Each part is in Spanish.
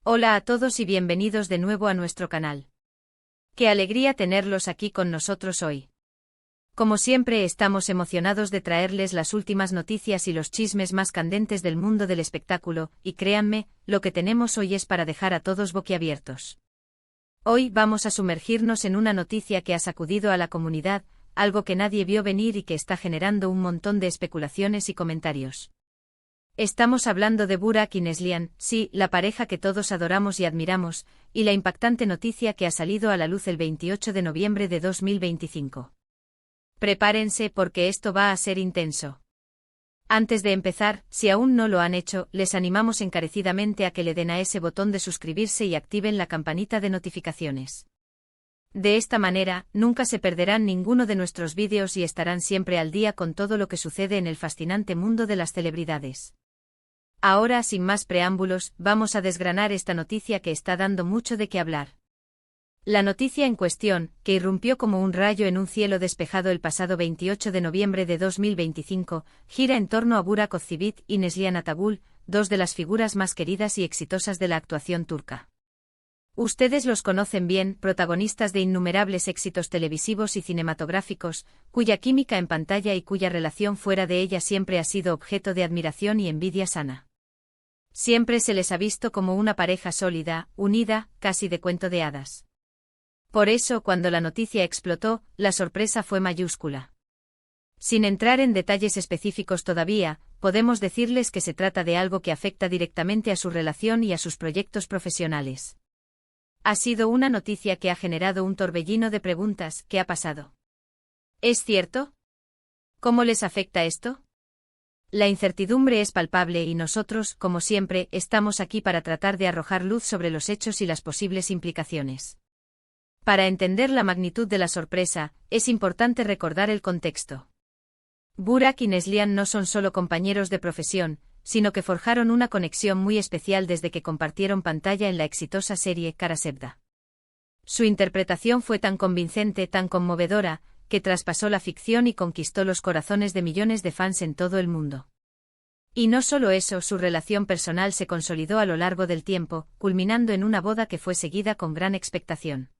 Hola a todos y bienvenidos de nuevo a nuestro canal. Qué alegría tenerlos aquí con nosotros hoy. Como siempre estamos emocionados de traerles las últimas noticias y los chismes más candentes del mundo del espectáculo, y créanme, lo que tenemos hoy es para dejar a todos boquiabiertos. Hoy vamos a sumergirnos en una noticia que ha sacudido a la comunidad, algo que nadie vio venir y que está generando un montón de especulaciones y comentarios. Estamos hablando de Burak y Neslihan, sí, la pareja que todos adoramos y admiramos, y la impactante noticia que ha salido a la luz el 28 de noviembre de 2025. Prepárense porque esto va a ser intenso. Antes de empezar, si aún no lo han hecho, les animamos encarecidamente a que le den a ese botón de suscribirse y activen la campanita de notificaciones. De esta manera, nunca se perderán ninguno de nuestros vídeos y estarán siempre al día con todo lo que sucede en el fascinante mundo de las celebridades. Ahora, sin más preámbulos, vamos a desgranar esta noticia que está dando mucho de qué hablar. La noticia en cuestión, que irrumpió como un rayo en un cielo despejado el pasado 28 de noviembre de 2025, gira en torno a Burak Özçivit y Neslihan Atagül, dos de las figuras más queridas y exitosas de la actuación turca. Ustedes los conocen bien, protagonistas de innumerables éxitos televisivos y cinematográficos, cuya química en pantalla y cuya relación fuera de ella siempre ha sido objeto de admiración y envidia sana. Siempre se les ha visto como una pareja sólida, unida, casi de cuento de hadas. Por eso, cuando la noticia explotó, la sorpresa fue mayúscula. Sin entrar en detalles específicos todavía, podemos decirles que se trata de algo que afecta directamente a su relación y a sus proyectos profesionales. Ha sido una noticia que ha generado un torbellino de preguntas. ¿Qué ha pasado? ¿Es cierto? ¿Cómo les afecta esto? La incertidumbre es palpable y nosotros, como siempre, estamos aquí para tratar de arrojar luz sobre los hechos y las posibles implicaciones. Para entender la magnitud de la sorpresa, es importante recordar el contexto. Burak y Neslihan no son solo compañeros de profesión, sino que forjaron una conexión muy especial desde que compartieron pantalla en la exitosa serie Kara Sevda. Su interpretación fue tan convincente, tan conmovedora, que traspasó la ficción y conquistó los corazones de millones de fans en todo el mundo. Y no solo eso, su relación personal se consolidó a lo largo del tiempo, culminando en una boda que fue seguida con gran expectación.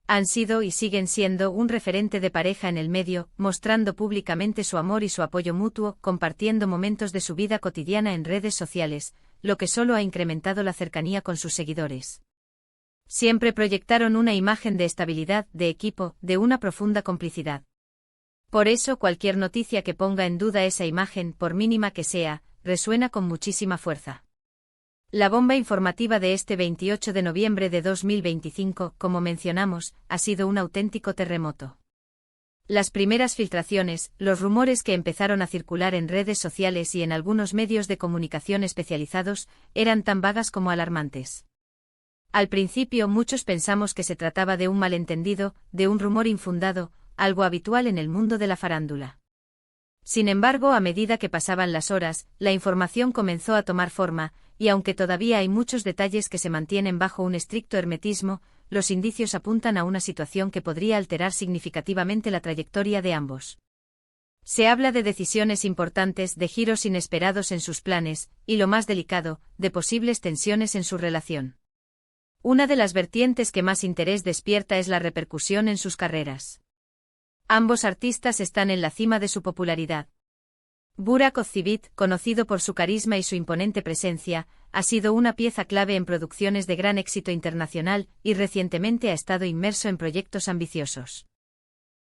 Han sido y siguen siendo un referente de pareja en el medio, mostrando públicamente su amor y su apoyo mutuo, compartiendo momentos de su vida cotidiana en redes sociales, lo que solo ha incrementado la cercanía con sus seguidores. Siempre proyectaron una imagen de estabilidad, de equipo, de una profunda complicidad. Por eso cualquier noticia que ponga en duda esa imagen, por mínima que sea, resuena con muchísima fuerza. La bomba informativa de este 28 de noviembre de 2025, como mencionamos, ha sido un auténtico terremoto. Las primeras filtraciones, los rumores que empezaron a circular en redes sociales y en algunos medios de comunicación especializados, eran tan vagas como alarmantes. Al principio muchos pensamos que se trataba de un malentendido, de un rumor infundado, algo habitual en el mundo de la farándula. Sin embargo, a medida que pasaban las horas, la información comenzó a tomar forma, y aunque todavía hay muchos detalles que se mantienen bajo un estricto hermetismo, los indicios apuntan a una situación que podría alterar significativamente la trayectoria de ambos. Se habla de decisiones importantes, de giros inesperados en sus planes, y lo más delicado, de posibles tensiones en su relación. Una de las vertientes que más interés despierta es la repercusión en sus carreras. Ambos artistas están en la cima de su popularidad. Burak Özçivit, conocido por su carisma y su imponente presencia, ha sido una pieza clave en producciones de gran éxito internacional y recientemente ha estado inmerso en proyectos ambiciosos.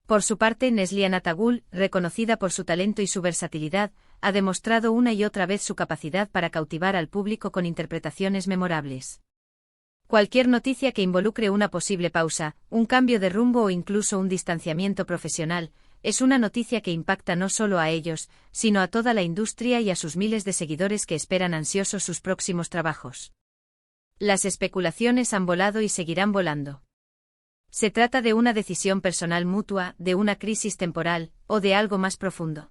Por su parte, Neslihan Atagül, reconocida por su talento y su versatilidad, ha demostrado una y otra vez su capacidad para cautivar al público con interpretaciones memorables. Cualquier noticia que involucre una posible pausa, un cambio de rumbo o incluso un distanciamiento profesional, es una noticia que impacta no solo a ellos, sino a toda la industria y a sus miles de seguidores que esperan ansiosos sus próximos trabajos. Las especulaciones han volado y seguirán volando. ¿Se trata de una decisión personal mutua, de una crisis temporal, o de algo más profundo?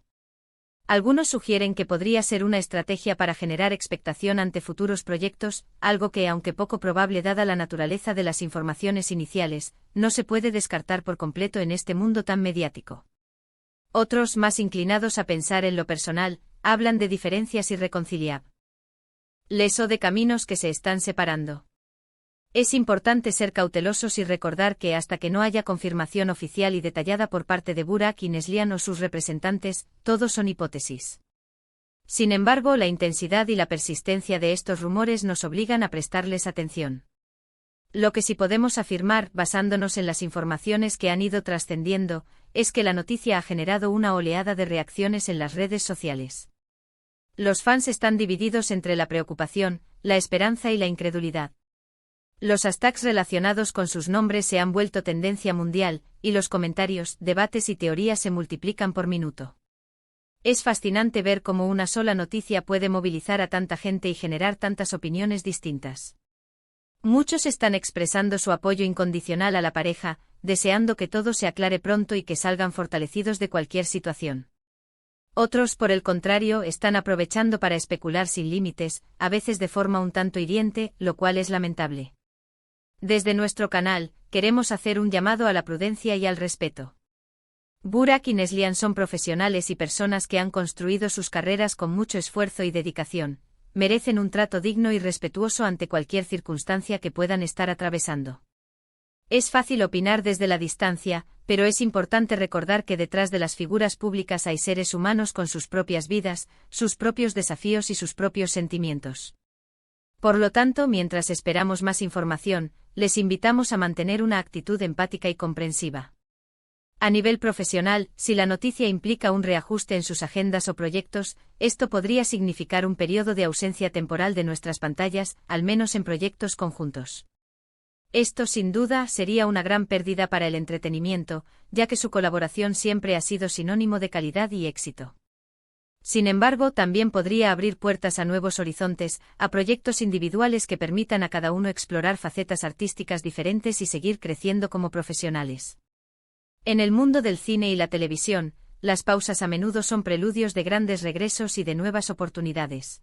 Algunos sugieren que podría ser una estrategia para generar expectación ante futuros proyectos, algo que, aunque poco probable dada la naturaleza de las informaciones iniciales, no se puede descartar por completo en este mundo tan mediático. Otros, más inclinados a pensar en lo personal, hablan de diferencias irreconciliables. Leso de caminos que se están separando. Es importante ser cautelosos y recordar que hasta que no haya confirmación oficial y detallada por parte de Burak y Neslihan o sus representantes, todo son hipótesis. Sin embargo, la intensidad y la persistencia de estos rumores nos obligan a prestarles atención. Lo que sí podemos afirmar, basándonos en las informaciones que han ido trascendiendo, es que la noticia ha generado una oleada de reacciones en las redes sociales. Los fans están divididos entre la preocupación, la esperanza y la incredulidad. Los hashtags relacionados con sus nombres se han vuelto tendencia mundial, y los comentarios, debates y teorías se multiplican por minuto. Es fascinante ver cómo una sola noticia puede movilizar a tanta gente y generar tantas opiniones distintas. Muchos están expresando su apoyo incondicional a la pareja, deseando que todo se aclare pronto y que salgan fortalecidos de cualquier situación. Otros, por el contrario, están aprovechando para especular sin límites, a veces de forma un tanto hiriente, lo cual es lamentable. Desde nuestro canal, queremos hacer un llamado a la prudencia y al respeto. Burak y Neslihan son profesionales y personas que han construido sus carreras con mucho esfuerzo y dedicación. Merecen un trato digno y respetuoso ante cualquier circunstancia que puedan estar atravesando. Es fácil opinar desde la distancia, pero es importante recordar que detrás de las figuras públicas hay seres humanos con sus propias vidas, sus propios desafíos y sus propios sentimientos. Por lo tanto, mientras esperamos más información, les invitamos a mantener una actitud empática y comprensiva. A nivel profesional, si la noticia implica un reajuste en sus agendas o proyectos, esto podría significar un periodo de ausencia temporal de nuestras pantallas, al menos en proyectos conjuntos. Esto sin duda sería una gran pérdida para el entretenimiento, ya que su colaboración siempre ha sido sinónimo de calidad y éxito. Sin embargo, también podría abrir puertas a nuevos horizontes, a proyectos individuales que permitan a cada uno explorar facetas artísticas diferentes y seguir creciendo como profesionales. En el mundo del cine y la televisión, las pausas a menudo son preludios de grandes regresos y de nuevas oportunidades.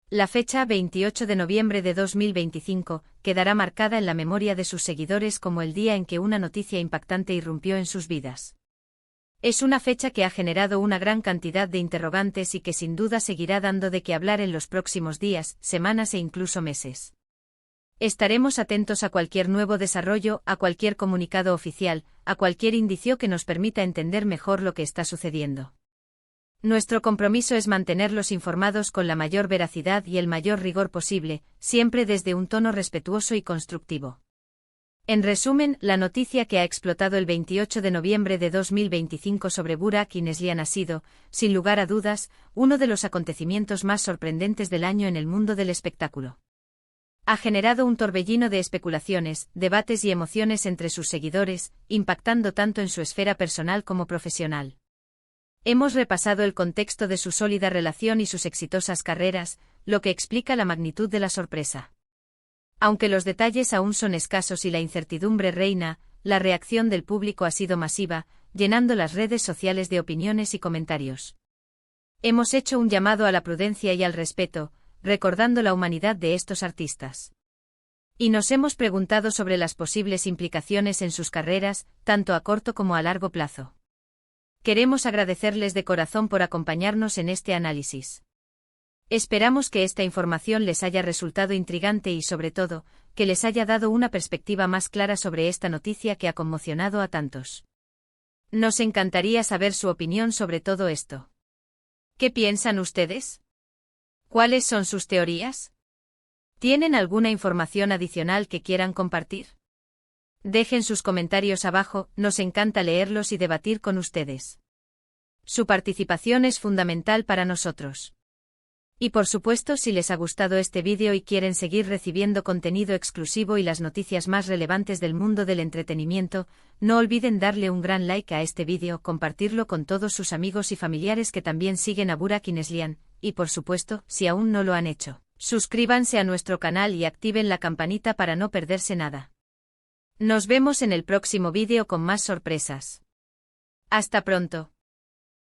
La fecha 28 de noviembre de 2025 quedará marcada en la memoria de sus seguidores como el día en que una noticia impactante irrumpió en sus vidas. Es una fecha que ha generado una gran cantidad de interrogantes y que sin duda seguirá dando de qué hablar en los próximos días, semanas e incluso meses. Estaremos atentos a cualquier nuevo desarrollo, a cualquier comunicado oficial, a cualquier indicio que nos permita entender mejor lo que está sucediendo. Nuestro compromiso es mantenerlos informados con la mayor veracidad y el mayor rigor posible, siempre desde un tono respetuoso y constructivo. En resumen, la noticia que ha explotado el 28 de noviembre de 2025 sobre Burak y Neslihan ha sido, sin lugar a dudas, uno de los acontecimientos más sorprendentes del año en el mundo del espectáculo. Ha generado un torbellino de especulaciones, debates y emociones entre sus seguidores, impactando tanto en su esfera personal como profesional. Hemos repasado el contexto de su sólida relación y sus exitosas carreras, lo que explica la magnitud de la sorpresa. Aunque los detalles aún son escasos y la incertidumbre reina, la reacción del público ha sido masiva, llenando las redes sociales de opiniones y comentarios. Hemos hecho un llamado a la prudencia y al respeto, recordando la humanidad de estos artistas. Y nos hemos preguntado sobre las posibles implicaciones en sus carreras, tanto a corto como a largo plazo. Queremos agradecerles de corazón por acompañarnos en este análisis. Esperamos que esta información les haya resultado intrigante y, sobre todo, que les haya dado una perspectiva más clara sobre esta noticia que ha conmocionado a tantos. Nos encantaría saber su opinión sobre todo esto. ¿Qué piensan ustedes? ¿Cuáles son sus teorías? ¿Tienen alguna información adicional que quieran compartir? Dejen sus comentarios abajo, nos encanta leerlos y debatir con ustedes. Su participación es fundamental para nosotros. Y por supuesto, si les ha gustado este vídeo y quieren seguir recibiendo contenido exclusivo y las noticias más relevantes del mundo del entretenimiento, no olviden darle un gran like a este vídeo, compartirlo con todos sus amigos y familiares que también siguen a Burak y Neslihan, y por supuesto, si aún no lo han hecho, suscríbanse a nuestro canal y activen la campanita para no perderse nada. Nos vemos en el próximo vídeo con más sorpresas. Hasta pronto.